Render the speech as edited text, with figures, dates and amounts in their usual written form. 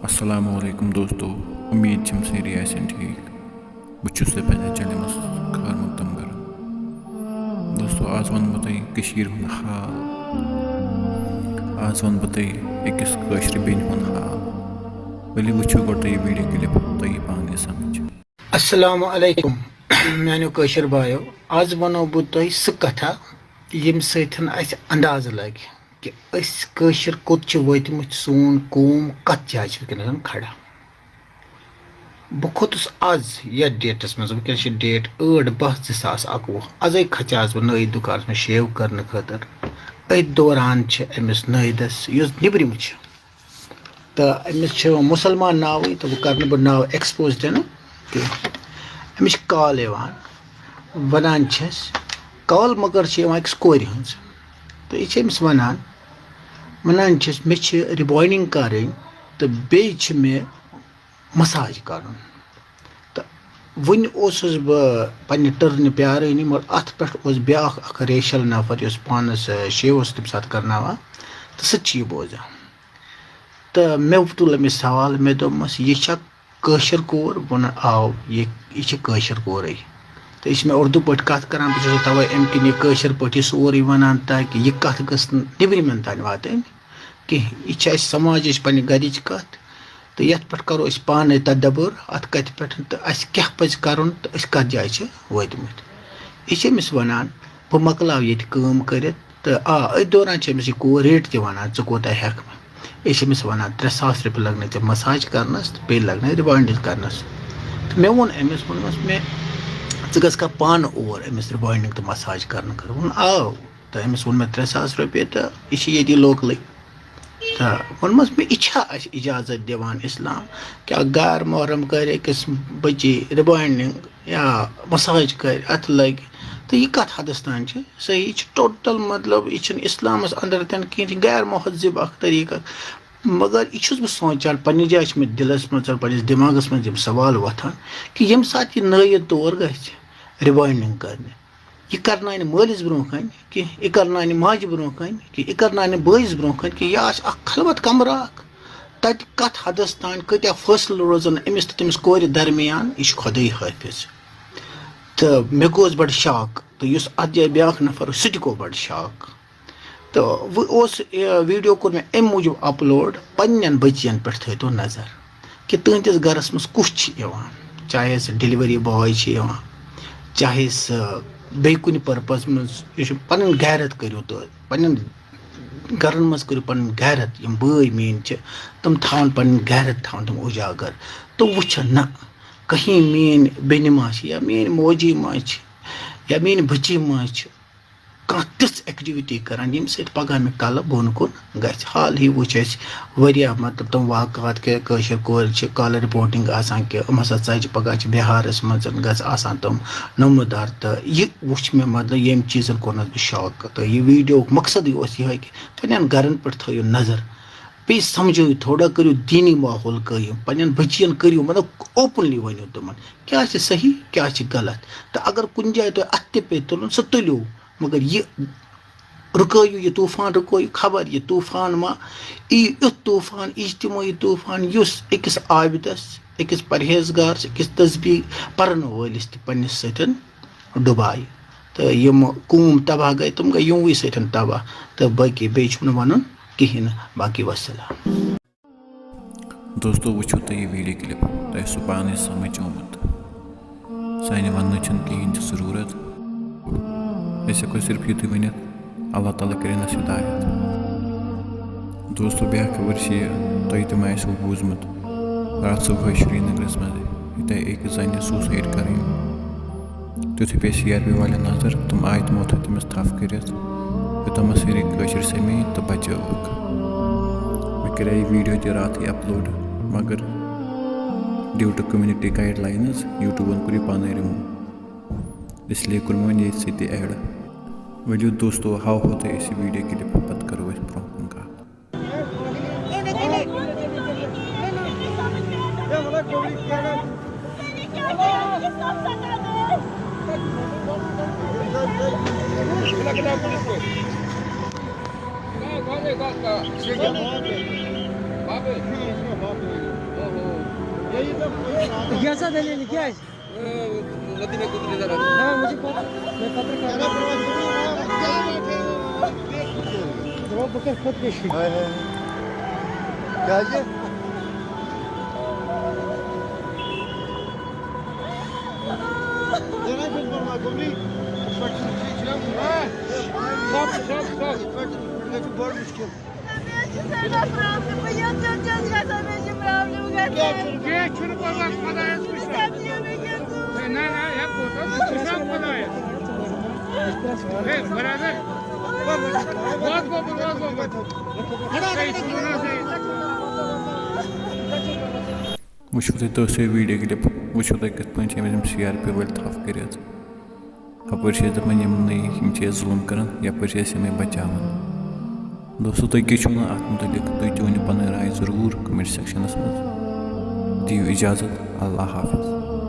अस्सलामुअलैकुम दोस्तों, उम्मीद छम सारी आसन ठीक। बहुत पहले चलमस खार मुतम कर दोस्तों, आज वन बह तुम हाल। आज वन बह अकिस बेन हुन हाल। वली वो गो तुम वीडियो क्लिप तुम पाने समझ। अस्सलामु अलैकुम मेनो कशर भाइयों, आज वनो बह तुह सह कथा यम सतन अस अंदाज लगे कि कशर कोत वतमुत, सोन कौम कत जाय वनकन खड़ा। बह खोतुस आज यथ डेटस मज, वनकन डेट 8/10/2021। अजे खचे आज बह नईद दुकान में शेव करने खतर। अथ दौरान अमिस नईदस निब्रम तो अमिस मुसलमान नाव, तो वह कर बह नाव एक्सपोज दिन अमिस कॉल वनान कॉल, मगर अकिस कोर हज। तो यह अमिस वनान मे रिबॉइनिंग कर, तो बेच मे मसाज कर। तो वन बह पन्ने टर्न प्यारनी, मगर अत पे ब्या रेशल नफर पानस शेव तम सात करना, तो सह बोजान। तो मे तुल अमिस सवाल, मे दोपमस यह कशर कोर। वन आव यह कशर कोर। तो यह मे उर्दू पे कत कर, बहुत तवे अम किन यह कशर पे सोरे वनान, ताकि यह कत गस निब्रमन तान वातन कह। यह समाज पे गरिच कत। तो ये पे करो पाने तदब्बर अत कत पे, तो अस क्या पज कर, तो कत जाय वतमुत। यह अमिस वनान बह मकलाव ये कर। तो अथ दौरान अमिस कोर रेट तनान, ऐ कोत हेक। यह अमिस वनान 3,000 रुपये लगने ऐ मसाज करनस, तो पे लगने रिबॉइंडिंग करनस। तो मे वोन अमिस, मे गस पान और अमिस रिबॉइंडिंग तो मसाज कर। वोन आव। तो अमिस वोन मे 3,000 रुपये, तो यह ये लोकल। तो वोनमस मे इच्छा इजाजत दिवान इस्लाम क्या गैर मोहरम कर अकिस बच्चे रिबॉइंडिंग या मसाज कर, अत लग। तो यह कत हदस तान सही टोटल, मतलब यह इस्लामस अंदर तन कहें, गैर महजिब तरीका। मगर यह बह सोचान पन्ने जाय मे दिलस मज, पन्निस दिमागस मज सवाल वथान कि यम सात यह नईद तौर ग रिबॉइंडिंग करने, यह करन मालिस ब्रो कि यह करन माज ब्रो कि यह करन बस ब्रो कि यह खलवत कमरा तत कत हदस तान कत्या फैसल रोजन अमिस तो तमिस कोर दरमियान। यह खुद हाफिज। तो मे गोस बड़ शॉक। तो अत जाए ब्या नफर सह गो बड़ शॉक। तो वह वीडियो कोर मे अम मूजूब अपलोड, पन्न बचियन पे थो नजर कि तुंदिस गरस मज कुछ चाहे सह डिलीवरी बॉय, चाहे सह बे कुन पर्पज मज पन गैरत करो। तो पन्न गरन मज करो पन गैरत। यम बय मीन तम थावन पन गैरत थावन तम उजागर। तो वुचन न कहीं मीन बेन मा या मीन मोजी मा या मीन बची मा कह तिथ एक्टिविटी करान यम सत पगह मे कल बोन कुन गछ। हाल ही वुच मतलब तम वाकत के कशर कोर कॉल रिपोर्टिंग आसान कि हसा सज पगह बिहारस मज गस आसान तम नमदार। तो यह वुच मे मतलब यम चीजन कोन बह शॉक। तो यह वीडियो मकसद यह कि पन्न गरन पे थो नजर, पे समझो थोड़ा करो दीनी माहौल कायम, पन्न बचियन करो, मतलब ओपनली वनो तुम क्या सही क्या गलत। तो अगर कुन जाए तो अत पे तुलन सह तुलो, मगर यह रुको, यह तूफान रुको, खबर यह तूफान मा युथ तूफान, इज्तिमाई तूफान अकिस आबिदस, अकिस परहेजगार, अकिस तस्बीह परन वलिस पन्निस सतन डुबाई। तो यम कौम तबाह गई, तुम गई यूं सतन तबाह। तो बाकी बेचुन वन कहें। बाकी वसलाम दोस्तों, वो तुम वीडियो क्लिप तुम सह पाने समझ आमुत। सान वन कहें जरूरत। हेको सिर्फ युत वन अल्लाह ताला कर हिदायत। दोस्तों, ब्या खबर तुम तम आसो बूजमुत रात सुबह श्रीनगरस मज एक जन सुसाइड कर। तुथ पे CRP वाले नजर, तुम आय तमो तमिस थफ कर तम सारी कशर समी तो बचवक। मे कर वीडियो तह रात अपलोड, मगर ड्यू टू कम्युनिटी गाइडलाइंस यूट्यूबन कोर पान रिमूव, इसलिए कोर वो ये सत ऐड। वलियो दोस्तों, हाव हो तो वीडियो क्लिप पे करो ब्रो कत। Chega, कैसा दलील क्या है? नदी में कूदने जा रहा हाँ मुझे पता, मैं पत्रकार वो बकर खुद के क्या ये वुचो तुम दोस्तों वीडियो क्लिप वुचो तुम कत पे CRP वाल थप कर हपर दपान जुलम कर यपर बचान दोस्तों तुम क्या अत मुतलिक तुम वन पन राय जरूर कमेंट सेक्शनस मज दियो इजाजत अल्लाह हाफिज।